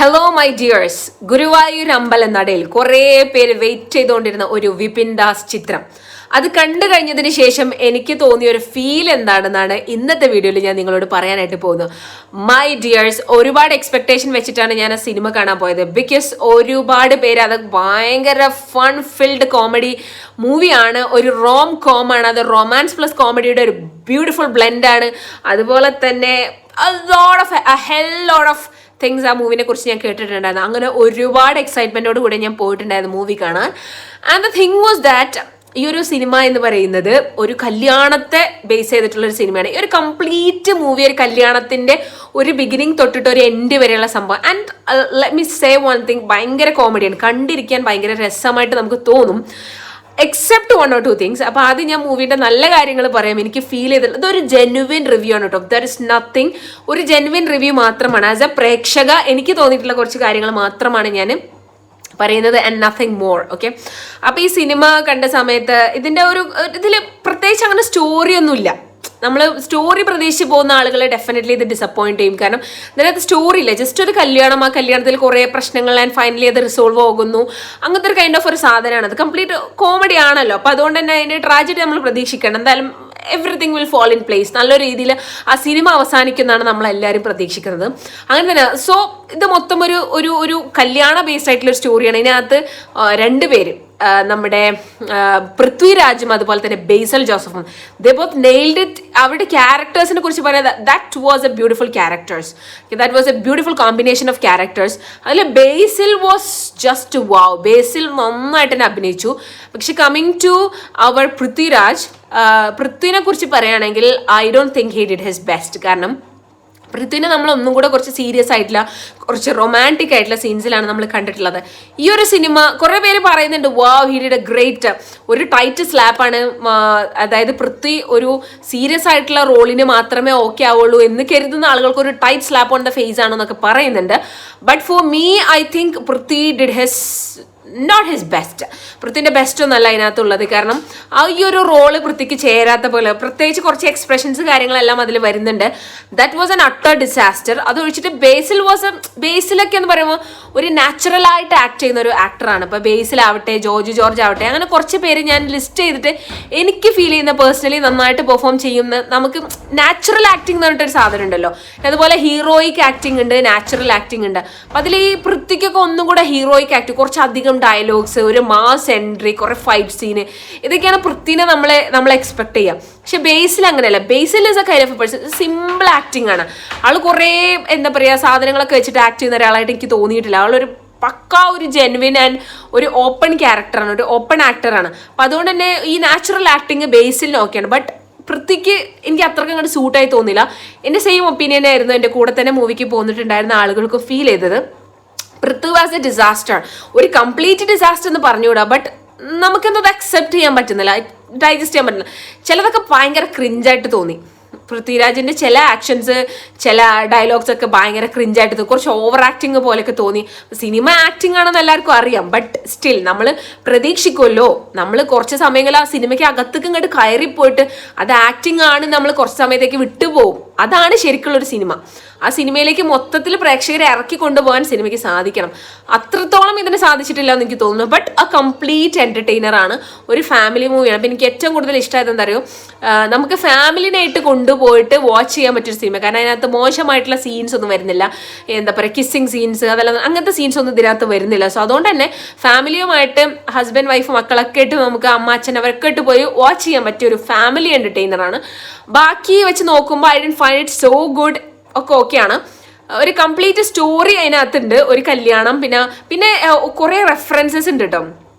Hello my dears, Guruvayur അമ്പലനടയിൽ കുറേ പേര് wait ചെയ്തുകൊണ്ടിരുന്ന ഒരു വിപിൻ ദാസ് ചിത്രം അത് കണ്ടു കഴിഞ്ഞതിന് ശേഷം എനിക്ക് തോന്നിയ ഒരു ഫീൽ എന്താണെന്നാണ് ഇന്നത്തെ വീഡിയോയിൽ ഞാൻ നിങ്ങളോട് പറയാനായിട്ട് പോകുന്നത്. മൈ ഡിയേഴ്സ്, ഒരുപാട് എക്സ്പെക്ടേഷൻ വെച്ചിട്ടാണ് ഞാൻ ആ സിനിമ കാണാൻ പോയത്. ബിക്കോസ് ഒരുപാട് പേര് അത് ഭയങ്കര ഫൺ ഫിൽഡ് കോമഡി മൂവിയാണ്, ഒരു റോം കോം ആണ്, അത് റൊമാൻസ് പ്ലസ് കോമഡിയുടെ ഒരു ബ്യൂട്ടിഫുൾ ബ്ലെൻഡാണ്. അതുപോലെ തന്നെ ലോട്ട് ഓഫ് തിങ്സ് ആ മൂവിനെ കുറിച്ച് ഞാൻ കേട്ടിട്ടുണ്ടായിരുന്നു. അങ്ങനെ ഒരുപാട് എക്സൈറ്റ്മെന്റോട് കൂടെ ഞാൻ പോയിട്ടുണ്ടായിരുന്നു മൂവി കാണാൻ. And the thing was that ഈ ഒരു സിനിമ എന്ന് പറയുന്നത് ഒരു കല്യാണത്തെ ബേസ് ചെയ്തിട്ടുള്ള ഒരു സിനിമയാണ്. ഈ ഒരു കംപ്ലീറ്റ് മൂവി ഒരു കല്യാണത്തിന്റെ ഒരു ബിഗിനിങ് തൊട്ടിട്ട് ഒരു എൻഡ് വരെയുള്ള സംഭവം. And let me say one thing, ഭയങ്കര കോമഡിയാണ്, കണ്ടിരിക്കാൻ ഭയങ്കര രസമായിട്ട് നമുക്ക് തോന്നും, എക്സെപ്റ്റ് 1 or 2 തിങ്സ്. അപ്പോൾ ആദ്യം ഞാൻ മൂവിൻ്റെ നല്ല കാര്യങ്ങൾ പറയാം. എനിക്ക് ഫീൽ ചെയ്തിട്ടുള്ളത് ഇതൊരു ജെന്യുവിൻ റിവ്യൂ ആണ് കേട്ടോ. ദർ ഇസ് നത്തിങ്, ഒരു ജെന്യുവിൻ റിവ്യൂ മാത്രമാണ്. ആസ് എ പ്രേക്ഷക എനിക്ക് തോന്നിയിട്ടുള്ള കുറച്ച് കാര്യങ്ങൾ മാത്രമാണ് ഞാൻ പറയുന്നത്, ആൻഡ് നത്തിങ് മോർ. ഓക്കെ, അപ്പോൾ ഈ സിനിമ കണ്ട സമയത്ത് ഇതിൽ പ്രത്യേകിച്ച് അങ്ങനെ സ്റ്റോറി ഒന്നുമില്ല. നമ്മൾ സ്റ്റോറി പ്രതീക്ഷിച്ച് പോകുന്ന ആളുകളെ ഡെഫിനറ്റ്ലി ഇത് ഡിസപ്പോയിന്റ് ചെയ്യും. കാരണം ഇതിനകത്ത് സ്റ്റോറി ഇല്ല, ജസ്റ്റ് ഒരു കല്യാണം, ആ കല്യാണത്തിൽ കുറേ പ്രശ്നങ്ങൾ ആൻഡ് ഫൈനലി അത് റിസോൾവ് ആകുന്നു, അങ്ങനത്തെ ഒരു കൈൻഡ് ഓഫ് ഒരു സാധനമാണ്. അത് കംപ്ലീറ്റ് കോമഡി ആണല്ലോ, അപ്പോൾ അതുകൊണ്ട് തന്നെ അതിൻ്റെ ട്രാജഡി നമ്മൾ പ്രതീക്ഷിക്കണം. എന്തായാലും everything will fall in place, നല്ലൊരു രീതിയിൽ ആ സിനിമ അവസാനിക്കുന്നതാണ് നമ്മളെല്ലാവരും പ്രതീക്ഷിക്കുന്നത്. അങ്ങനെ തന്നെ സോ ഇത് മൊത്തം ഒരു കല്യാണ ബേസ്ഡ് ആയിട്ടുള്ള ഒരു സ്റ്റോറിയാണ്. ഇതിനകത്ത് രണ്ടുപേരും, നമ്മുടെ പൃഥ്വിരാജും അതുപോലെ തന്നെ ബേസിൽ ജോസഫും, ദേ ബോത്ത് നെയിൽഡ് ഇറ്റ്. അവരുടെ ക്യാരക്ടേഴ്സിനെ കുറിച്ച് പറയുന്നത് that was A beautiful characters, that was A beautiful combination of characters. അതിൽ ബേസിൽ വാസ് ജസ്റ്റ് വാവ്, ബേസിൽ നന്നായിട്ട് തന്നെ അഭിനയിച്ചു. പക്ഷെ കമ്മിങ് ടു അവർ പൃഥ്വിനെ കുറിച്ച് പറയുകയാണെങ്കിൽ I don't think he did his best. കാരണം പൃഥ്വിനെ നമ്മൾ ഒന്നും കൂടെ കുറച്ച് സീരിയസ് ആയിട്ടുള്ള, കുറച്ച് റൊമാൻറ്റിക് ആയിട്ടുള്ള സീൻസിലാണ് നമ്മൾ കണ്ടിട്ടുള്ളത്. ഈ ഒരു സിനിമ കുറേ പേര് പറയുന്നുണ്ട് വാവ് ഹി ഡിഡ് എ ഗ്രേറ്റ്, ഒരു ടൈറ്റ് സ്ലാപ്പാണ്. അതായത് പൃഥ്വി ഒരു സീരിയസ് ആയിട്ടുള്ള റോളിന് മാത്രമേ ഓക്കെ ആവുള്ളൂ എന്ന് കരുതുന്ന ആളുകൾക്ക് ഒരു tight slap on the face ആണെന്നൊക്കെ പറയുന്നുണ്ട്. But for me I think Prithvi did not his best. പൃഥ്വിൻ്റെ ബെസ്റ്റ് ഒന്നല്ല അതിനകത്തുള്ളത്. കാരണം ആ ഈ ഒരു റോള് പൃഥ്വിക്ക് ചേരാത്ത പോലെ, പ്രത്യേകിച്ച് കുറച്ച് എക്സ്പ്രഷൻസ് കാര്യങ്ങളെല്ലാം അതിൽ വരുന്നുണ്ട്. That was an utter disaster. അത് ഒഴിച്ചിട്ട് ബേസിലൊക്കെ എന്ന് പറയുമ്പോൾ ഒരു നാച്ചുറലായിട്ട് ആക്ട് ചെയ്യുന്ന ഒരു ആക്ടറാണ്. ഇപ്പോൾ ബേസിലാവട്ടെ, ജോർജ് ആവട്ടെ, അങ്ങനെ കുറച്ച് പേര് ഞാൻ ലിസ്റ്റ് ചെയ്തിട്ട് എനിക്ക് ഫീൽ ചെയ്യുന്ന പേഴ്സണലി നന്നായിട്ട് പെർഫോം ചെയ്യുന്ന, നമുക്ക് നാച്ചുറൽ ആക്ടിങ് എന്ന് പറഞ്ഞിട്ടൊരു സാധനം ഉണ്ടല്ലോ. അതുപോലെ ഹീറോയിക് ആക്ടിങ് ഉണ്ട്, നാച്ചുറൽ ആക്ടിങ് ഉണ്ട്. അപ്പം അതിൽ ഈ പൃഥ്വിക്കൊക്കെ ഒന്നും കൂടെ ഹീറോയിക് ആക്ട്, കുറച്ചധികം ഡയലോഗ്സ്, ഒരു മാസ് എൻട്രി, കുറെ ഫൈറ്റ് സീന്, ഇതൊക്കെയാണ് പൃഥ്വിനെ നമ്മൾ എക്സ്പെക്ട് ചെയ്യുക. പക്ഷെ ബേസിൽ അങ്ങനെയല്ല. Basil is a kind of person, simple acting ആണ്. ആൾ കുറേ എന്താ പറയുക സാധനങ്ങളൊക്കെ വെച്ചിട്ട് ആക്ട് ചെയ്യുന്ന ഒരാളായിട്ട് എനിക്ക് തോന്നിയിട്ടില്ല. ആളൊരു പക്കാ ഒരു ജെനുവിൻ ആൻഡ് ഒരു ഓപ്പൺ ക്യാരക്ടറാണ്, ഒരു ഓപ്പൺ ആക്ടറാണ്. അപ്പം അതുകൊണ്ട് തന്നെ ഈ നാച്ചുറൽ ആക്ടിങ് ബേസിൽ ഓക്കെയാണ്. ബട്ട് പൃഥ്വിക്ക് എനിക്ക് അത്രയ്ക്ക് അങ്ങോട്ട് സൂട്ടായി തോന്നില്ല. എൻ്റെ സെയിം ഒപ്പീനിയൻ ആയിരുന്നു എൻ്റെ കൂടെ തന്നെ മൂവിക്ക് പോന്നിട്ടുണ്ടായിരുന്ന ആളുകൾക്ക് ഫീൽ ചെയ്തത്. പൃഥ്വി വാസ് എ ഡിസാസ്റ്റർ, ഒരു കംപ്ലീറ്റ് ഡിസാസ്റ്റർ എന്ന് പറഞ്ഞുകൂടാ. ബട്ട് നമുക്കെന്തത് അക്സെപ്റ്റ് ചെയ്യാൻ പറ്റുന്നില്ല, ഡൈജസ്റ്റ് ചെയ്യാൻ പറ്റുന്നില്ല. ചിലതൊക്കെ ഭയങ്കര ക്രിഞ്ചായിട്ട് തോന്നി. പൃഥ്വിരാജിൻ്റെ ചില ആക്ഷൻസ്, ചില ഡയലോഗ്സ് ഒക്കെ ഭയങ്കര ക്രിഞ്ചായിട്ട് തോന്നി, കുറച്ച് ഓവർ ആക്ടിങ് പോലെയൊക്കെ തോന്നി. സിനിമ ആക്ടിങ് ആണെന്ന് എല്ലാവർക്കും അറിയാം. ബട്ട് സ്റ്റിൽ നമ്മൾ പ്രതീക്ഷിക്കുമല്ലോ, നമ്മൾ കുറച്ച് സമയങ്ങളിൽ ആ സിനിമയ്ക്ക് അകത്തേക്ക് ഇങ്ങോട്ട് കയറിപ്പോയിട്ട് അത് ആക്ടിങ് ആണ് നമ്മൾ കുറച്ച് സമയത്തേക്ക് വിട്ടുപോകും. അതാണ് ശരിക്കുള്ളൊരു സിനിമ. ആ സിനിമയിലേക്ക് മൊത്തത്തിൽ പ്രേക്ഷകരെ ഇറക്കി കൊണ്ടുപോകാൻ സിനിമയ്ക്ക് സാധിക്കണം. അത്രത്തോളം ഇതിന് സാധിച്ചിട്ടില്ല എന്ന് എനിക്ക് തോന്നുന്നു. ബട്ട് ആ കംപ്ലീറ്റ് എൻ്റർടൈനർ ആണ്, ഒരു ഫാമിലി മൂവിയാണ്. അപ്പം എനിക്ക് ഏറ്റവും കൂടുതൽ ഇഷ്ടമായത് എന്താ അറിയോ, നമുക്ക് ഫാമിലിനായിട്ട് കൊണ്ടുപോയിട്ട് വാച്ച് ചെയ്യാൻ പറ്റിയൊരു സിനിമ. കാരണം അതിനകത്ത് മോശമായിട്ടുള്ള സീൻസ് ഒന്നും വരുന്നില്ല. എന്താ പറയുക, കിസ്സിങ് സീൻസ്, അതെല്ലാം അങ്ങനത്തെ സീൻസ് ഒന്നും ഇതിനകത്ത് വരുന്നില്ല. സോ അതുകൊണ്ട് തന്നെ ഫാമിലിയുമായിട്ട്, ഹസ്ബൻഡ് വൈഫ് മക്കളൊക്കെ ആയിട്ട്, നമുക്ക് അമ്മ അച്ഛൻ അവരൊക്കെ ആയിട്ട് പോയി വാച്ച് ചെയ്യാൻ പറ്റിയ ഒരു ഫാമിലി എൻ്റർടൈനറാണ്. ബാക്കി വെച്ച് നോക്കുമ്പോൾ I didn't find it so good. ഒക്കെ ഓക്കെയാണ്. ഒരു കംപ്ലീറ്റ് സ്റ്റോറി അതിനകത്തുണ്ട്, ഒരു കല്യാണം, പിന്നെ കുറേ റെഫറൻസസ് ഉണ്ട് കേട്ടോ.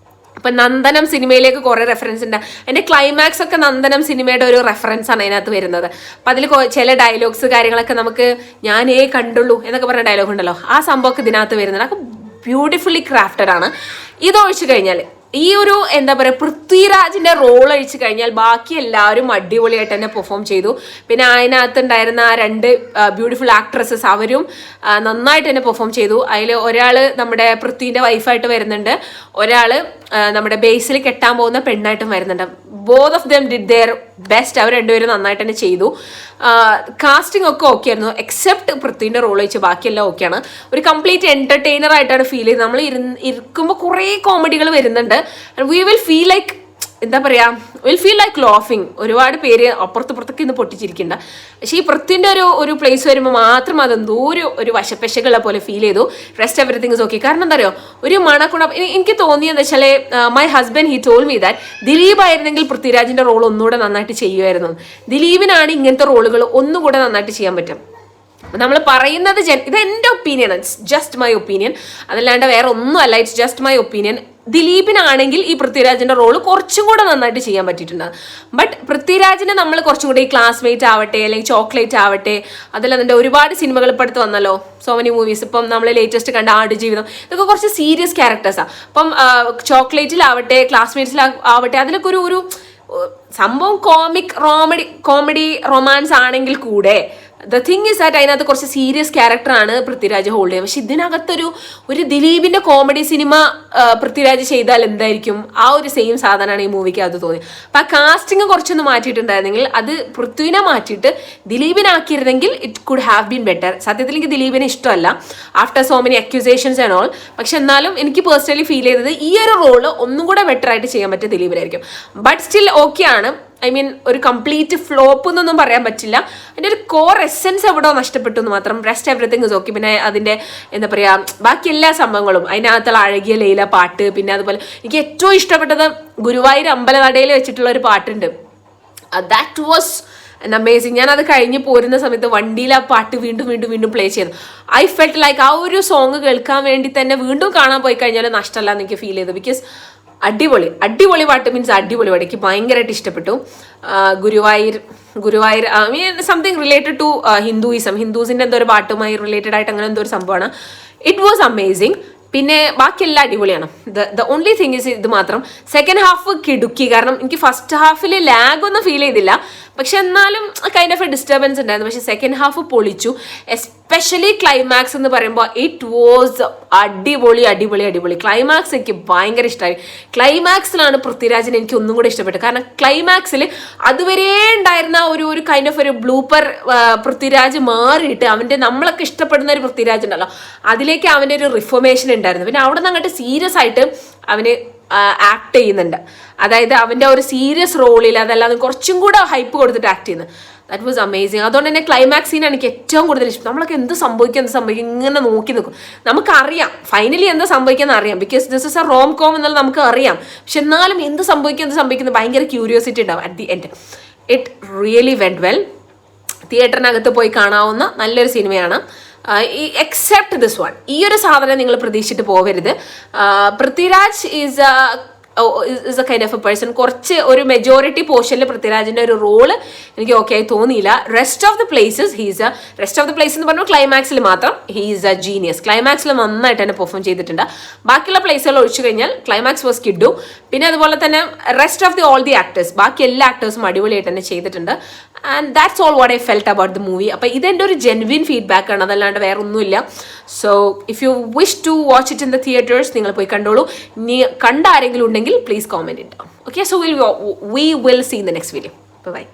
അപ്പം നന്ദനം സിനിമയിലേക്ക് കുറേ റെഫറൻസ് ഉണ്ട്. അതിൻ്റെ ക്ലൈമാക്സ് ഒക്കെ നന്ദനം സിനിമയുടെ ഒരു റെഫറൻസ് ആണ് അതിനകത്ത് വരുന്നത്. അപ്പം അതിൽ ചില ഡയലോഗ്സ് കാര്യങ്ങളൊക്കെ നമുക്ക് ഞാനേ കണ്ടുള്ളൂ എന്നൊക്കെ പറഞ്ഞ ഡയലോഗ് ഉണ്ടല്ലോ, ആ സംഭവമൊക്കെ ഇതിനകത്ത് വരുന്നത്. അപ്പം ബ്യൂട്ടിഫുള്ളി ക്രാഫ്റ്റഡ് ആണ്. ഇതൊഴിച്ച് കഴിഞ്ഞാൽ ഈ ഒരു എന്താ പറയുക, പൃഥ്വിരാജിൻ്റെ റോൾ അഴിച്ചു കഴിഞ്ഞാൽ ബാക്കി എല്ലാവരും അടിപൊളിയായിട്ട് തന്നെ പെർഫോം ചെയ്തു. പിന്നെ അതിനകത്ത് ഉണ്ടായിരുന്ന ആ 2 ബ്യൂട്ടിഫുൾ ആക്ട്രസസ്, അവരും നന്നായിട്ട് തന്നെ പെർഫോം ചെയ്തു. അതിൽ ഒരാൾ നമ്മുടെ പൃഥ്വിൻ്റെ വൈഫായിട്ട് വരുന്നുണ്ട്, ഒരാൾ നമ്മുടെ ബേസിൽ കെട്ടാൻ പോകുന്ന പെണ്ണായിട്ടും വരുന്നുണ്ട്. Both of them did their best. അവർ രണ്ടുപേരും നന്നായിട്ട് തന്നെ ചെയ്തു. കാസ്റ്റിംഗ് ഒക്കെ ഓക്കെ ആയിരുന്നു, എക്സെപ്റ്റ് പൃഥ്വിൻ്റെ റോൾ വെച്ച് ബാക്കിയെല്ലാം ഓക്കെയാണ്. ഒരു കംപ്ലീറ്റ് എൻ്റർടൈനർ ആയിട്ടാണ് ഫീൽ ചെയ്തത്. നമ്മൾ ഇരിക്കുമ്പോൾ കുറേ കോമഡികൾ വരുന്നുണ്ട്. വി വിൽ ഫീൽ ലൈക്ക് എന്താ പറയുക, വിൽ ഫീൽ ലൈക്ക് ലോഫിങ്. ഒരുപാട് പേര് അപ്പുറത്തുപുറത്തൊക്കെ ഇന്ന് പൊട്ടിച്ചിരിക്കണ്ട. പക്ഷേ ഈ പൃഥ്വിൻ്റെ ഒരു പ്ലേസ് വരുമ്പോൾ മാത്രം അതെന്തോ ഒരു വശപ്പശകളെ പോലെ ഫീൽ ചെയ്തു. Rest everything is okay. കാരണം എന്താ പറയുക, ഒരു മണക്കുണ എനിക്ക് തോന്നിയെന്ന് വെച്ചാൽ my husband he told me that Dileep ആയിരുന്നെങ്കിൽ പൃഥ്വിരാജിൻ്റെ റോൾ ഒന്നുകൂടെ നന്നായിട്ട് ചെയ്യുമായിരുന്നു. ദിലീപിനാണ് ഇങ്ങനത്തെ റോളുകൾ ഒന്നുകൂടെ നന്നായിട്ട് ചെയ്യാൻ പറ്റും. നമ്മൾ പറയുന്നത് ഇത് എൻ്റെ opinion, it's just my opinion, അതല്ലാണ്ട് വേറെ ഒന്നും അല്ല, ഇറ്റ്സ് ജസ്റ്റ് മൈ ഒപ്പീനിയൻ. ദിലീപിനാണെങ്കിൽ ഈ പൃഥ്വിരാജിന്റെ റോള് കുറച്ചും കൂടെ നന്നായിട്ട് ചെയ്യാൻ പറ്റിയിട്ടുണ്ട്. ബട്ട് പൃഥ്വിരാജിനെ നമ്മൾ കുറച്ചും കൂടെ ഈ ക്ലാസ്മേറ്റ് ആവട്ടെ അല്ലെങ്കിൽ ചോക്ലേറ്റ് ആവട്ടെ, അതല്ലാതെ ഒരുപാട് സിനിമകൾ ഇപ്പോൾ അടുത്ത് വന്നല്ലോ, സോ മെനി മൂവീസ്. ഇപ്പം നമ്മൾ ലേറ്റസ്റ്റ് കണ്ട ആടുജീവിതം, ഇതൊക്കെ കുറച്ച് സീരിയസ് ക്യാരക്ടേഴ്സാണ്. അപ്പം ചോക്ലേറ്റിലാവട്ടെ ക്ലാസ്മേറ്റ്സിലാവട്ടെ അതിലൊക്കെ ഒരു സംഭവം കോമഡി റൊമാൻസ് ആണെങ്കിൽ കൂടെ ദ തിങ് ഇസ് ദാറ്റ് അതിനകത്ത് കുറച്ച് സീരിയസ് ക്യാരക്ടറാണ് പൃഥ്വിരാജ് ഹോൾഡ് ചെയ്യുന്നത്. പക്ഷെ ഇതിനകത്തൊരു ദിലീപിന്റെ കോമഡി സിനിമ പൃഥ്വിരാജ് ചെയ്താൽ എന്തായിരിക്കും, ആ ഒരു സെയിം സാധനമാണ് ഈ മൂവിക്ക് അത് തോന്നി. അപ്പം ആ കാസ്റ്റിംഗ് കുറച്ചൊന്ന് മാറ്റിയിട്ടുണ്ടായിരുന്നെങ്കിൽ, അത് പൃഥ്വിനെ മാറ്റിയിട്ട് ദിലീപിനാക്കിയിരുന്നെങ്കിൽ it could have been better. സത്യത്തിൽ എനിക്ക് ദിലീപിനെ ഇഷ്ടമല്ല after so many accusations and all. പക്ഷെ എന്നാലും എനിക്ക് പേഴ്സണലി ഫീൽ ചെയ്തത് ഈ ഒരു റോള് ഒന്നും കൂടെ ബെറ്റർ ആയിട്ട് ചെയ്യാൻ പറ്റിയ ദിലീപിനായിരിക്കും. ബട്ട് സ്റ്റിൽ ഓക്കെ ആണ്. ഐ മീൻ ഒരു കംപ്ലീറ്റ് ഫ്ലോപ്പ് എന്നൊന്നും പറയാൻ പറ്റില്ല. അതിൻ്റെ ഒരു കോർ എസെൻസ് എവിടെ നഷ്ടപ്പെട്ടു എന്ന് മാത്രം. Rest everything is okay. പിന്നെ അതിൻ്റെ എന്താ പറയുക, ബാക്കി എല്ലാ സംഭവങ്ങളും അതിനകത്തുള്ള അഴകിയ ലൈല പാട്ട്, പിന്നെ അതുപോലെ എനിക്ക് ഏറ്റവും ഇഷ്ടപ്പെട്ടത് ഗുരുവായൂർ അമ്പലനടയിൽ വെച്ചിട്ടുള്ള ഒരു പാട്ടുണ്ട്. That was amazing. ഞാൻ അത് കഴിഞ്ഞ് പോരുന്ന സമയത്ത് വണ്ടിയിൽ ആ പാട്ട് വീണ്ടും പ്ലേ ചെയ്തു. ഐ ഫെൽറ്റ് ലൈക്ക് ആ ഒരു സോങ് കേൾക്കാൻ വേണ്ടി തന്നെ വീണ്ടും കാണാൻ പോയി കഴിഞ്ഞാൽ നഷ്ടമല്ല എന്ന് എനിക്ക് ഫീൽ ചെയ്തു. ബിക്കോസ് അടിപൊളി പാട്ട് മീൻസ് അടിപൊളി പാട്ട്, എനിക്ക് ഭയങ്കരമായിട്ട് ഇഷ്ടപ്പെട്ടു. Guruvayur mean something related to ഹിന്ദുസിൻ്റെ എന്തോ ഒരു പാട്ടുമായി റിലേറ്റഡ് ആയിട്ട് അങ്ങനെ എന്തോ ഒരു സംഭവമാണ്. It was amazing. പിന്നെ ബാക്കിയെല്ലാം അടിപൊളിയാണ്. ദ ഓൺലി തിങ് ഇസ് ഇത് മാത്രം സെക്കൻഡ് ഹാഫ് കിടുക്കി. കാരണം എനിക്ക് ഫസ്റ്റ് ഹാഫിൽ ലാഗ് ഒന്നും ഫീൽ ചെയ്തില്ല, പക്ഷെ എന്നാലും കൈൻഡ് ഓഫ് എ ഡിസ്റ്റർബൻസ് ഉണ്ടായിരുന്നു. പക്ഷെ സെക്കൻഡ് ഹാഫ് പൊളിച്ചു. എസ്പെഷ്യലി ക്ലൈമാക്സ് എന്ന് പറയുമ്പോൾ ഇറ്റ് വാസ് അടിപൊളി. ക്ലൈമാക്സ് എനിക്ക് ഭയങ്കര ഇഷ്ടമായി. ക്ലൈമാക്സിലാണ് പൃഥ്വിരാജിനെ എനിക്ക് ഒന്നും കൂടെ ഇഷ്ടപ്പെട്ടത്. കാരണം ക്ലൈമാക്സിൽ അതുവരെ ഉണ്ടായിരുന്ന ഒരു കൈൻഡ് ഓഫ് ഒരു ബ്ലൂപ്പർ പൃഥ്വിരാജ് മാറിയിട്ട് അവൻ്റെ നമ്മളൊക്കെ ഇഷ്ടപ്പെടുന്ന ഒരു പൃഥ്വിരാജ് ഉണ്ടല്ലോ, അതിലേക്ക് അവൻ്റെ ഒരു റിഫോർമേഷൻ ഉണ്ടായിരുന്നു. പിന്നെ അവിടെ നിന്ന് അങ്ങോട്ട് സീരിയസ് ആയിട്ട് അവന് ആക്ട് ചെയ്യുന്നുണ്ട്. അതായത് അവൻ്റെ ഒരു സീരിയസ് റോളിൽ അതല്ലാതെ കുറച്ചും കൂടെ ഹൈപ്പ് കൊടുത്തിട്ട് ആക്ട് ചെയ്യുന്നത്. That was amazing. അതുകൊണ്ട് തന്നെ ക്ലൈമാക്സ് സീനാണ് എനിക്ക് ഏറ്റവും കൂടുതൽ ഇഷ്ടം. നമ്മളൊക്കെ എന്ത് സംഭവിക്കും ഇങ്ങനെ നോക്കി നിൽക്കും. നമുക്കറിയാം ഫൈനലി എന്താ സംഭവിക്കാന്ന് അറിയാം, because this is A rom com എന്നുള്ളത് നമുക്ക് അറിയാം. പക്ഷെ എന്നാലും എന്ത് സംഭവിക്കുന്നത് ഭയങ്കര ക്യൂരിയോസിറ്റി ഉണ്ടാവും at the end. It really went well. തിയേറ്ററിനകത്ത് പോയി കാണാവുന്ന നല്ലൊരു സിനിമയാണ്. എക്സെപ്റ്റ് ദിസ് വൺ, ഈ ഒരു സാധനം നിങ്ങൾ പ്രതീക്ഷിച്ചിട്ട് പോകരുത്. Prithviraj is A kind of A person. കുറച്ച് ഒരു മെജോറിറ്റി പോർഷനിൽ പൃഥ്വിരാജിൻ്റെ ഒരു റോള് എനിക്ക് ഓക്കെ ആയി തോന്നിയില്ല. റെസ്റ്റ് ഓഫ് ദി പ്ലേസ് എന്ന് പറഞ്ഞാൽ ക്ലൈമാക്സിൽ മാത്രം ഹീസ് എ ജീനിയസ്. ക്ലൈമാക്സിൽ നന്നായിട്ട് തന്നെ പെർഫോം ചെയ്തിട്ടുണ്ട്. ബാക്കിയുള്ള പ്ലേസുകൾ ഒഴിച്ചു കഴിഞ്ഞാൽ ക്ലൈമാക്സ് വാസ് കിഡു. പിന്നെ അതുപോലെ തന്നെ rest of all the actors, ബാക്കി എല്ലാ ആക്ടേഴ്സും അടിപൊളിയായിട്ട് തന്നെ ചെയ്തിട്ടുണ്ട്. And that's all what I felt about the movie. അപ്പോൾ ഇതെൻ്റെ ഒരു ജെനുവിൻ ഫീഡ്ബാക്ക് ആണ്, അതല്ലാണ്ട് വേറെ ഒന്നുമില്ല. So if you wish to watch it in the theatres, നിങ്ങൾ പോയി കണ്ടോളൂ. ഇനി കണ്ട ആരെങ്കിലും ഉണ്ടെങ്കിൽ please comment it. Okay, so we will see in the next video. Bye bye.